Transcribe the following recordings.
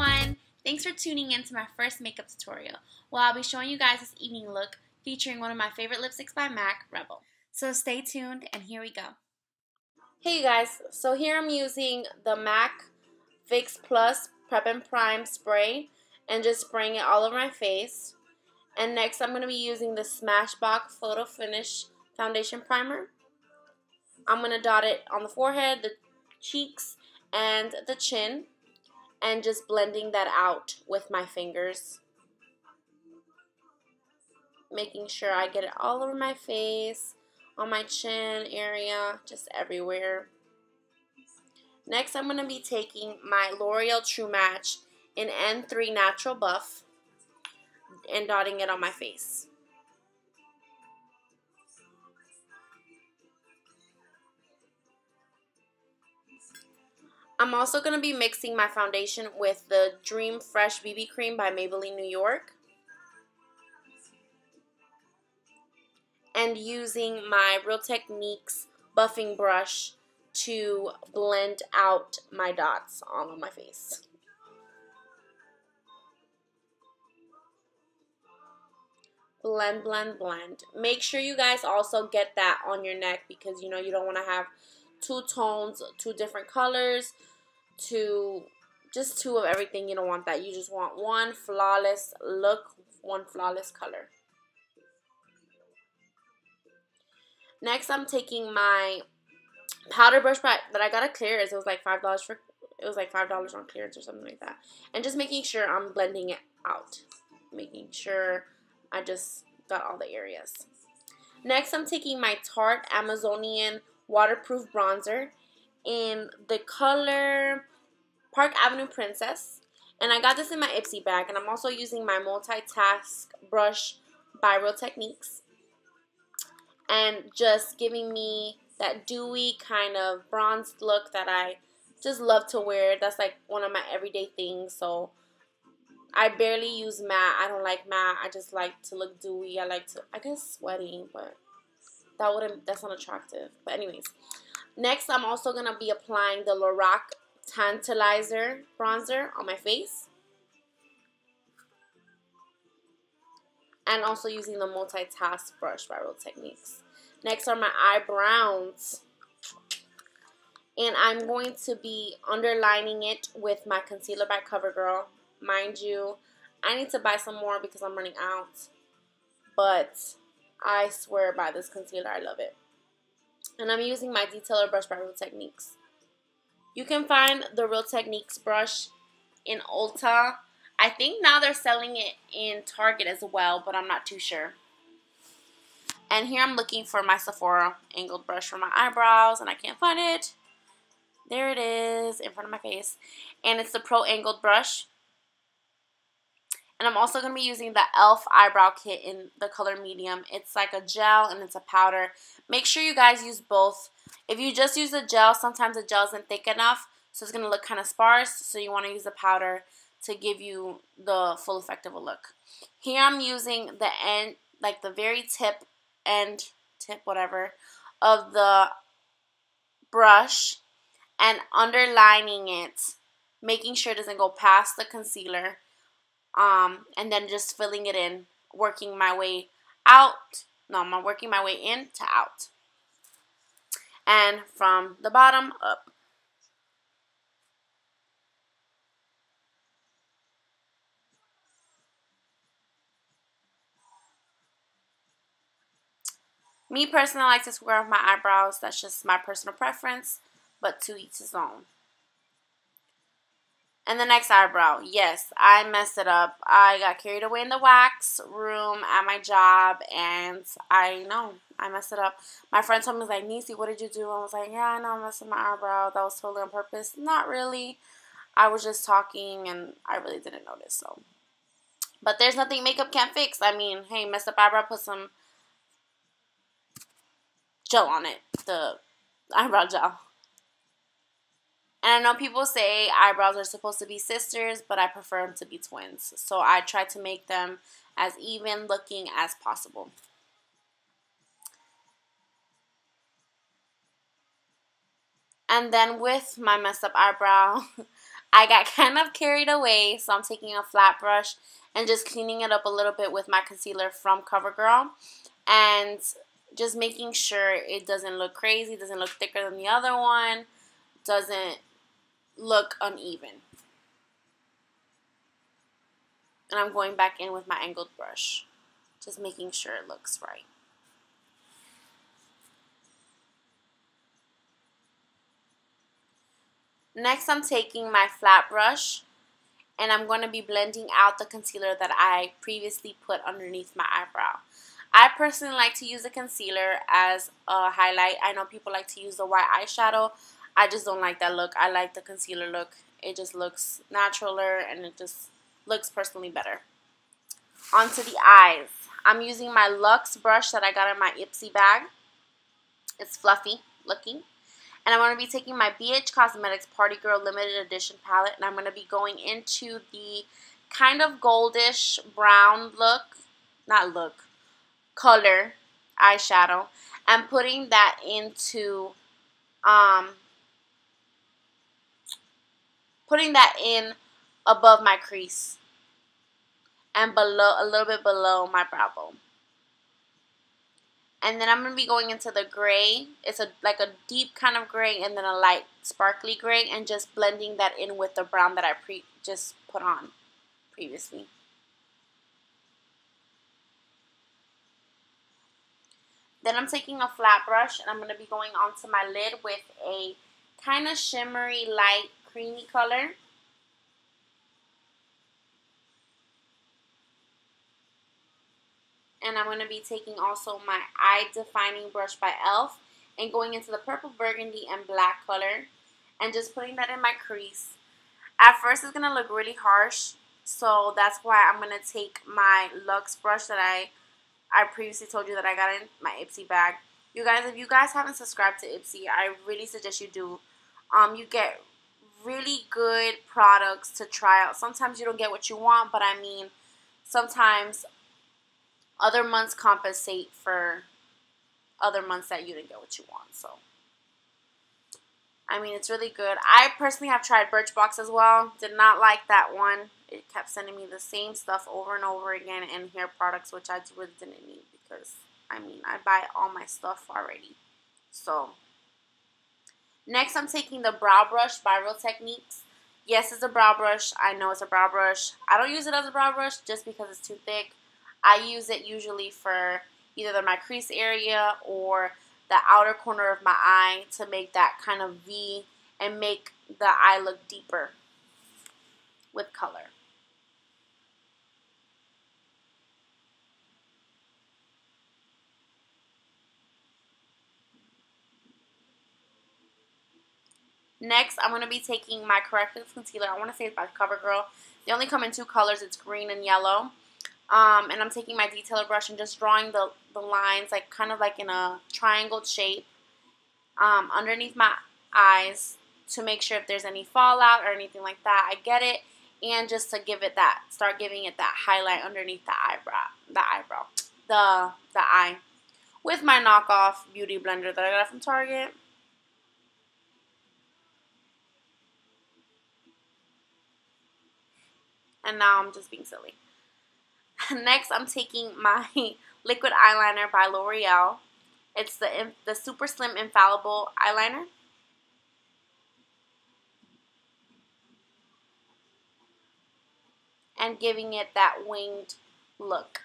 everyone! Thanks for tuning in to my first makeup tutorial. Well, I'll be showing you guys this evening look featuring one of my favorite lipsticks by MAC, Rebel. So stay tuned and here we go. Hey you guys, so here I'm using the MAC Fix Plus Prep and Prime Spray and just spraying it all over my face. And next I'm going to be using the Smashbox Photo Finish Foundation Primer. I'm going to dot it on the forehead, the cheeks, and the chin, and just blending that out with my fingers. Making sure I get it all over my face, on my chin area, just everywhere. Next, I'm going to be taking my L'Oreal True Match in N3 Natural Buff and dotting it on my face. I'm also going to be mixing my foundation with the Dream Fresh BB Cream by Maybelline New York. And using my Real Techniques buffing brush to blend out my dots all on my face. Blend, blend, blend. Make sure you guys also get that on your neck because you know you don't want to have two tones, two different colors, just two of everything. You don't want that. You just want one flawless look, one flawless color. Next, I'm taking my powder brush that I got at clearance. It was like $5 on clearance or something like that. And just making sure I'm blending it out. Making sure I just got all the areas. Next, I'm taking my Tarte Amazonian Waterproof Bronzer in the color Park Avenue Princess. And I got this in my Ipsy bag. And I'm also using my Multitask brush by Real Techniques. And just giving me that dewy kind of bronzed look that I just love to wear. That's like one of my everyday things. So I barely use matte. I don't like matte. I just like to look dewy. I guess sweaty, but that's not attractive. But anyways, next I'm also going to be applying the Lorac Tantalizer bronzer on my face. And also using the Multitask brush by Real Techniques. Next are my eyebrows. And I'm going to be underlining it with my concealer by CoverGirl. Mind you, I need to buy some more because I'm running out. But I swear by this concealer, I love it. And I'm using my Detailer brush by Real Techniques. You can find the Real Techniques brush in Ulta. I think now they're selling it in Target as well, but I'm not too sure. And here I'm looking for my Sephora angled brush for my eyebrows, and I can't find it. There it is, in front of my face. And it's the Pro Angled brush. And I'm also going to be using the e.l.f. eyebrow kit in the color medium. It's like a gel and it's a powder. Make sure you guys use both. If you just use the gel, sometimes the gel isn't thick enough, so it's going to look kind of sparse. So you want to use the powder to give you the full effect of a look. Here I'm using the end, like the very tip, whatever, of the brush and underlining it, making sure it doesn't go past the concealer, and then just filling it in, working my way out. No, I'm working my way in to out, and from the bottom up. Me personally, I like to square off my eyebrows. That's just my personal preference, but to each his own. And the next eyebrow, yes, I messed it up. I got carried away in the wax room at my job, and I know I messed it up. My friend told me, like, Niecy, what did you do? I was like, yeah, I know I messed up my eyebrow. That was totally on purpose. Not really. I was just talking, and I really didn't notice. So, but there's nothing makeup can't fix. I mean, hey, messed up eyebrow, put some gel on it, the eyebrow gel. And I know people say eyebrows are supposed to be sisters, but I prefer them to be twins. So I try to make them as even looking as possible. And then with my messed up eyebrow, I got kind of carried away, so I'm taking a flat brush and just cleaning it up a little bit with my concealer from CoverGirl. And just making sure it doesn't look crazy, doesn't look thicker than the other one, doesn't look uneven. And I'm going back in with my angled brush, just making sure it looks right. Next, I'm taking my flat brush, and I'm going to be blending out the concealer that I previously put underneath my eyebrow. I personally like to use the concealer as a highlight. I know people like to use the white eyeshadow. I just don't like that look. I like the concealer look. It just looks naturaler, and it just looks personally better. Onto the eyes. I'm using my Luxe brush that I got in my Ipsy bag. It's fluffy looking. And I'm going to be taking my BH Cosmetics Party Girl Limited Edition palette, and I'm going to be going into the kind of goldish brown color eyeshadow, and putting that into, putting that in above my crease and below, a little bit below my brow bone. And then I'm going to be going into the gray. It's like a deep kind of gray and then a light sparkly gray, and just blending that in with the brown that I just put on previously. Then I'm taking a flat brush, and I'm going to be going onto my lid with a kind of shimmery, light, creamy color. And I'm going to be taking also my eye defining brush by e.l.f. and going into the purple, burgundy, and black color, and just putting that in my crease. At first, it's going to look really harsh, so that's why I'm going to take my Luxe brush that I previously told you that I got in my Ipsy bag. You guys, if you guys haven't subscribed to Ipsy, I really suggest you do. You get really good products to try out. Sometimes you don't get what you want, but I mean, sometimes other months compensate for other months that you didn't get what you want. So, I mean, it's really good. I personally have tried Birchbox as well. Did not like that one. It kept sending me the same stuff over and over again, and hair products, which I really didn't need because, I mean, I buy all my stuff already. So, next I'm taking the brow brush by Real Techniques. Yes, it's a brow brush. I know it's a brow brush. I don't use it as a brow brush just because it's too thick. I use it usually for either my crease area or the outer corner of my eye to make that kind of V and make the eye look deeper with color. Next, I'm going to be taking my corrective concealer. I want to say it's by CoverGirl. They only come in two colors. It's green and yellow. And I'm taking my detailer brush and just drawing the lines, like kind of like in a triangle shape underneath my eyes to make sure if there's any fallout or anything like that, I get it. And just to give it that, start giving it that highlight underneath the eye with my knockoff beauty blender that I got from Target. And now I'm just being silly. Next, I'm taking my liquid eyeliner by L'Oreal. It's the Super Slim Infallible Eyeliner. And giving it that winged look.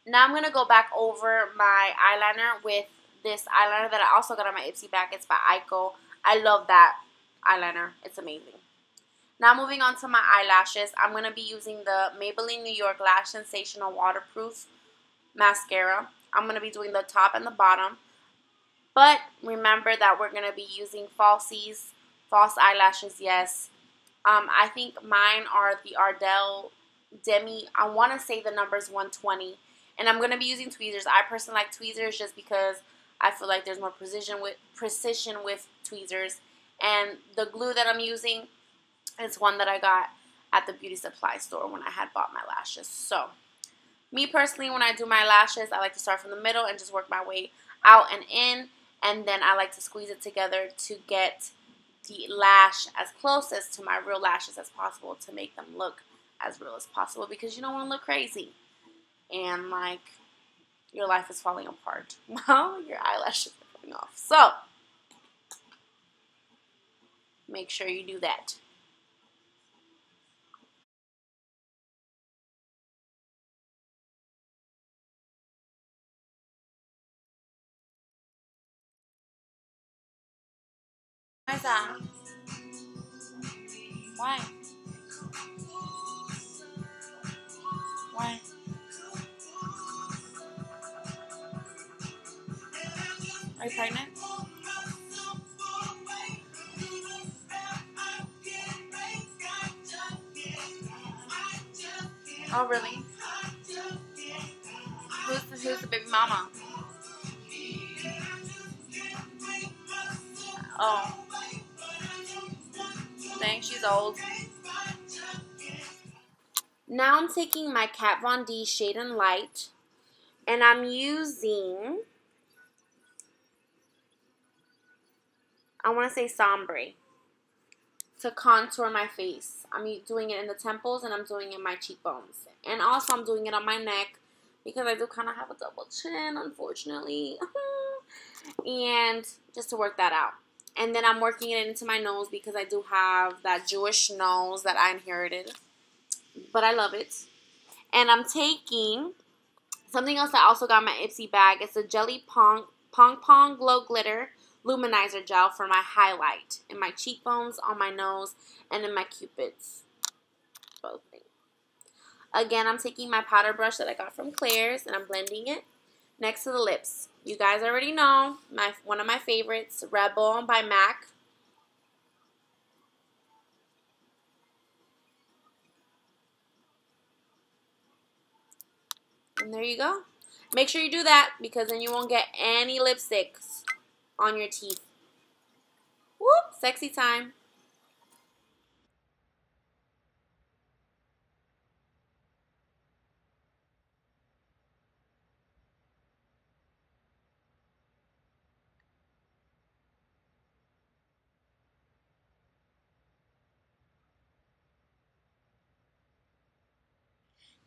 Now I'm going to go back over my eyeliner with this eyeliner that I also got on my Ipsy bag. It's by Ico. I love that eyeliner. It's amazing. Now moving on to my eyelashes. I'm going to be using the Maybelline New York Lash Sensational Waterproof Mascara. I'm going to be doing the top and the bottom. But remember that we're going to be using falsies, false eyelashes, yes. I think mine are the Ardell Demi. I want to say the number is 120. And I'm going to be using tweezers. I personally like tweezers just because I feel like there's more precision with tweezers. And the glue that I'm using is one that I got at the beauty supply store when I had bought my lashes. So, me personally, when I do my lashes, I like to start from the middle and just work my way out and in. And then I like to squeeze it together to get the lash as close as to my real lashes as possible to make them look as real as possible, because you don't want to look crazy and like your life is falling apart while your eyelashes are coming off. So make sure you do that. Why is that? Why? Why? Are you pregnant? Oh, really? Who's the baby mama? Oh, dang, she's old. Now I'm taking my Kat Von D Shade and Light, and I'm using, I want to say Sombre, to contour my face. I'm doing it in the temples, and I'm doing it in my cheekbones. And also I'm doing it on my neck, because I do kind of have a double chin, unfortunately. And just to work that out. And then I'm working it into my nose, because I do have that Jewish nose that I inherited. But I love it. And I'm taking something else that I also got in my Ipsy bag. It's a Jelly Pong Glow Glitter Luminizer Gel for my highlight in my cheekbones, on my nose, and in my cupids. Both things. Again, I'm taking my powder brush that I got from Claire's, and I'm blending it next to the lips. You guys already know one of my favorites, Rebel by MAC. And there you go. Make sure you do that, because then you won't get any lipsticks on your teeth. Whoop, sexy time.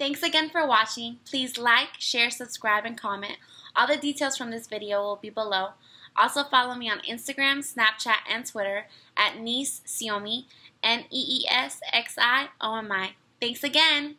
Thanks again for watching. Please like, share, subscribe, and comment. All the details from this video will be below. Also follow me on Instagram, Snapchat, and Twitter at Neesxiomi, Neesxiomi. Thanks again.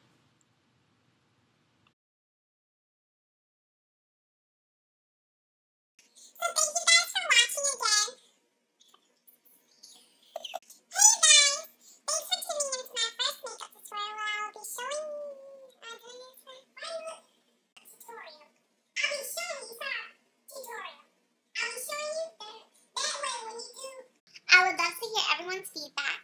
I would love to hear everyone's feedback.